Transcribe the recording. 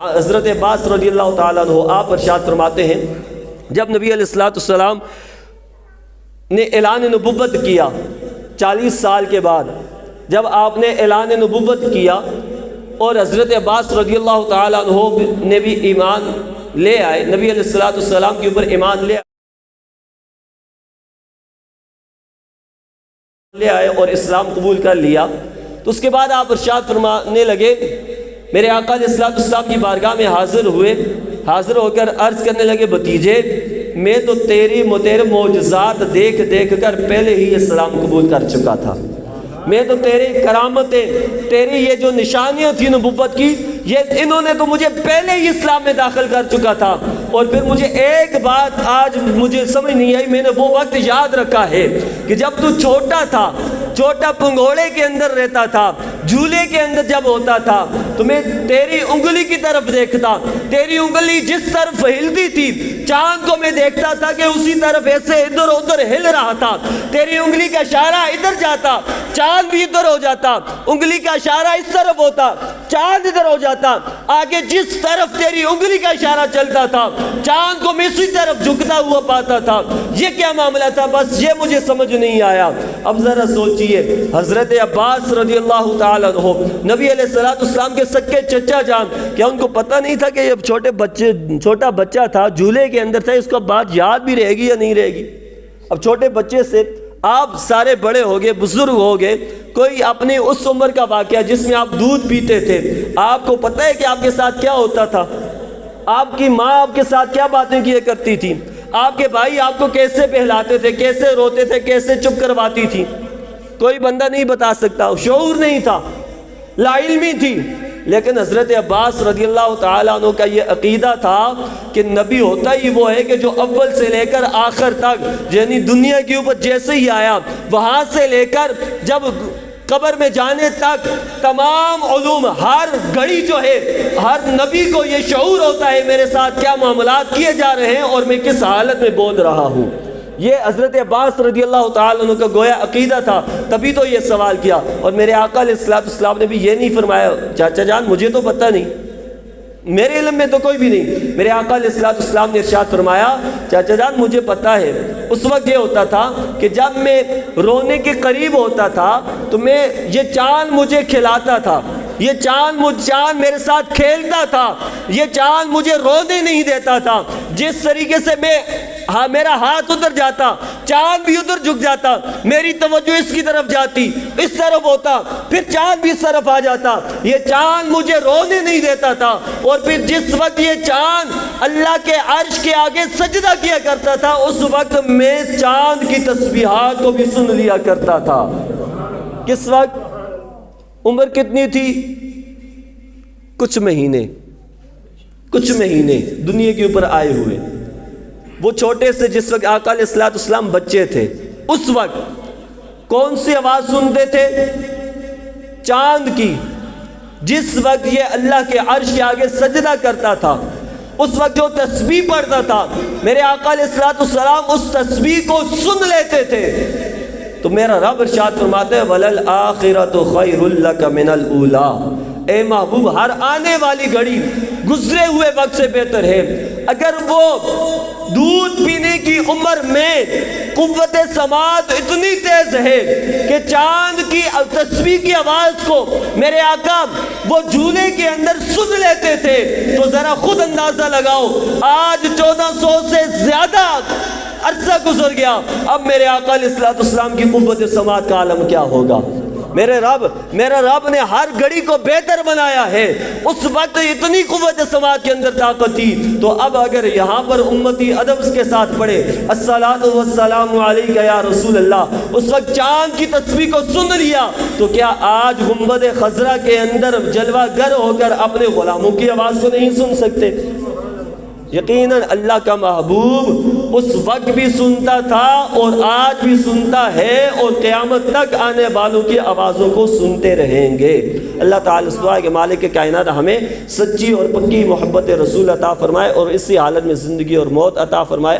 حضرت عباس رضی اللہ تعالیٰ عنہ آپ ارشاد فرماتے ہیں جب نبی علیہ السلام نے اعلان نبوت کیا 40 سال کے بعد جب آپ نے اعلان نبوت کیا اور حضرت عباس رضی اللہ تعالیٰ عنہ نے بھی ایمان لے آئے، نبی علیہ السلام کے اوپر ایمان لے آئے اور اسلام قبول کر لیا، تو اس کے بعد آپ ارشاد فرمانے لگے، میرے آقا علیہ السلام کی بارگاہ میں حاضر ہوئے، حاضر ہو کر عرض کرنے لگے، بھتیجے میں تو تیرے معجزات دیکھ دیکھ کر پہلے ہی اسلام قبول کر چکا تھا، میں تو تیری کرامتیں، تیری یہ جو نشانیاں تھی نبوت کی، یہ انہوں نے تو مجھے پہلے ہی اسلام میں داخل کر چکا تھا۔ اور پھر مجھے ایک بات آج مجھے سمجھ نہیں آئی، میں نے وہ وقت یاد رکھا ہے کہ جب تو چھوٹا تھا، چھوٹا پنگھوڑے کے اندر رہتا تھا، جھولے کے اندر جب ہوتا تھا تو میں تیری انگلی کی طرف دیکھتا، تیری انگلی جس طرف ہلتی تھی چاند کو میں دیکھتا تھا کہ اسی طرف ایسے ادھر ادھر ہل رہا تھا، تیری انگلی کا اشارہ ادھر جاتا چاند بھی ادھر ہو جاتا، انگلی کا اشارہ اس طرف ہوتا چاند ادھر ہو جاتا، آگے جس طرف تیری انگلی کا اشارہ چلتا تھا چاند کو میں اسی طرف جھکتا ہوا پاتا تھا۔ یہ کیا معاملہ تھا؟ بس یہ مجھے سمجھ نہیں آیا۔ اب ذرا سوچئے، حضرت عباس رضی اللہ تعالیٰ عنہ نبی علیہ السلام کے سکے چچا جان، کیا ان کو پتہ نہیں تھا کہ یہ چھوٹا بچہ تھا، جھولے کے اندر تھا، اس کو بات یاد بھی رہے گی یا نہیں رہے گی؟ اب چھوٹے بچے سے آپ سارے بڑے ہو گئے، بزرگ ہو گئے، کوئی اپنی اس عمر کا واقعہ جس میں آپ دودھ پیتے تھے، آپ کو پتہ ہے کہ آپ کے ساتھ کیا ہوتا تھا؟ آپ کی ماں آپ کے ساتھ کیا باتیں کیا کرتی تھی؟ آپ کے بھائی آپ کو کیسے بہلاتے تھے، کیسے روتے تھے، کیسے چپ کرواتی تھی؟ کوئی بندہ نہیں بتا سکتا، شعور نہیں تھا، لا علمی تھی۔ لیکن حضرت عباس رضی اللہ تعالیٰ عنہ کا یہ عقیدہ تھا کہ نبی ہوتا ہی وہ ہے کہ جو اول سے لے کر آخر تک، یعنی دنیا کے اوپر جیسے ہی آیا وہاں سے لے کر جب قبر میں جانے تک تمام علوم، ہر گھڑی جو ہے ہر نبی کو یہ شعور ہوتا ہے میرے ساتھ کیا معاملات کیے جا رہے ہیں اور میں کس حالت میں بول رہا ہوں۔ یہ حضرت عباس رضی اللہ تعالیٰ عنہ کا گویا عقیدہ تھا، تبھی تو یہ سوال کیا۔ اور میرے آقا علیہ السلام نے بھی یہ نہیں فرمایا، چاچا جان مجھے تو پتہ نہیں، میرے علم میں تو کوئی بھی نہیں۔ میرے آقا علیہ السلام نے ارشاد فرمایا، چاچا جان مجھے پتہ ہے۔ اس وقت یہ ہوتا تھا کہ جب میں رونے کے قریب ہوتا تھا تو یہ چاند مجھے کھلاتا تھا، یہ چاند میرے ساتھ کھیلتا تھا، یہ چاند مجھے رونے نہیں دیتا تھا۔ جس طریقے سے میرا ہاتھ ادھر جاتا چاند بھی ادھر جھک جاتا، میری توجہ اس کی طرف جاتی، اس طرف ہوتا، پھر چاند بھی اس طرف آ جاتا، یہ چاند مجھے رونے نہیں دیتا تھا۔ اور پھر جس وقت یہ چاند اللہ کے عرش کے آگے سجدہ کیا کرتا تھا اس وقت میں چاند کی تسبیحات کو بھی سن لیا کرتا تھا۔ کس وقت؟ عمر کتنی تھی؟ کچھ مہینے دنیا کے اوپر آئے ہوئے، وہ چھوٹے سے جس وقت آقا علیہ السلام بچے تھے اس وقت کون سی آواز سنتے تھے؟ چاند کی۔ جس وقت یہ اللہ کے عرش کے آگے سجدہ کرتا تھا اس وقت جو تسبیح پڑھتا تھا میرے آقا علیہ السلام اس تسبیح کو سن لیتے تھے۔ تو میرا رب ارشاد فرماتے ہیں وَلَلْآخِرَةُ خَيْرٌ لَكَ مِنَ الْأُولَىٰ، اے محبوب ہر آنے والی گھڑی گزرے ہوئے وقت سے بہتر ہے۔ اگر وہ دودھ پینے کی عمر میں قوت سماعت اتنی تیز ہے کہ چاند کی تسبیح کی آواز کو میرے آقا وہ جھولے کے اندر سن لیتے تھے، تو ذرا خود اندازہ لگاؤ آج 1400 سے زیادہ عرصہ گزر گیا، اب میرے آقا علیہ السلام کی قوت سماعت کا عالم کیا ہوگا؟ میرے رب نے ہر گھڑی کو بہتر بنایا ہے۔ اس وقت اتنی قوت سماعت کے اندر طاقت تھی، تو اب اگر یہاں پر امتی ادب کے ساتھ پڑھے الصلاۃ والسلام علیک یا رسول اللہ، اس وقت چاند کی تسبیح کو سن لیا، تو کیا آج گنبد خضرا کے اندر جلوہ گر ہو کر اپنے غلاموں کی آواز کو نہیں سن سکتے؟ یقیناً اللہ کا محبوب اس وقت بھی سنتا تھا اور آج بھی سنتا ہے اور قیامت تک آنے والوں کی آوازوں کو سنتے رہیں گے۔ اللہ تعالیٰ اس دعا کہ مالک کائنات ہمیں سچی اور پکی محبت رسول عطا فرمائے اور اسی حالت میں زندگی اور موت عطا فرمائے۔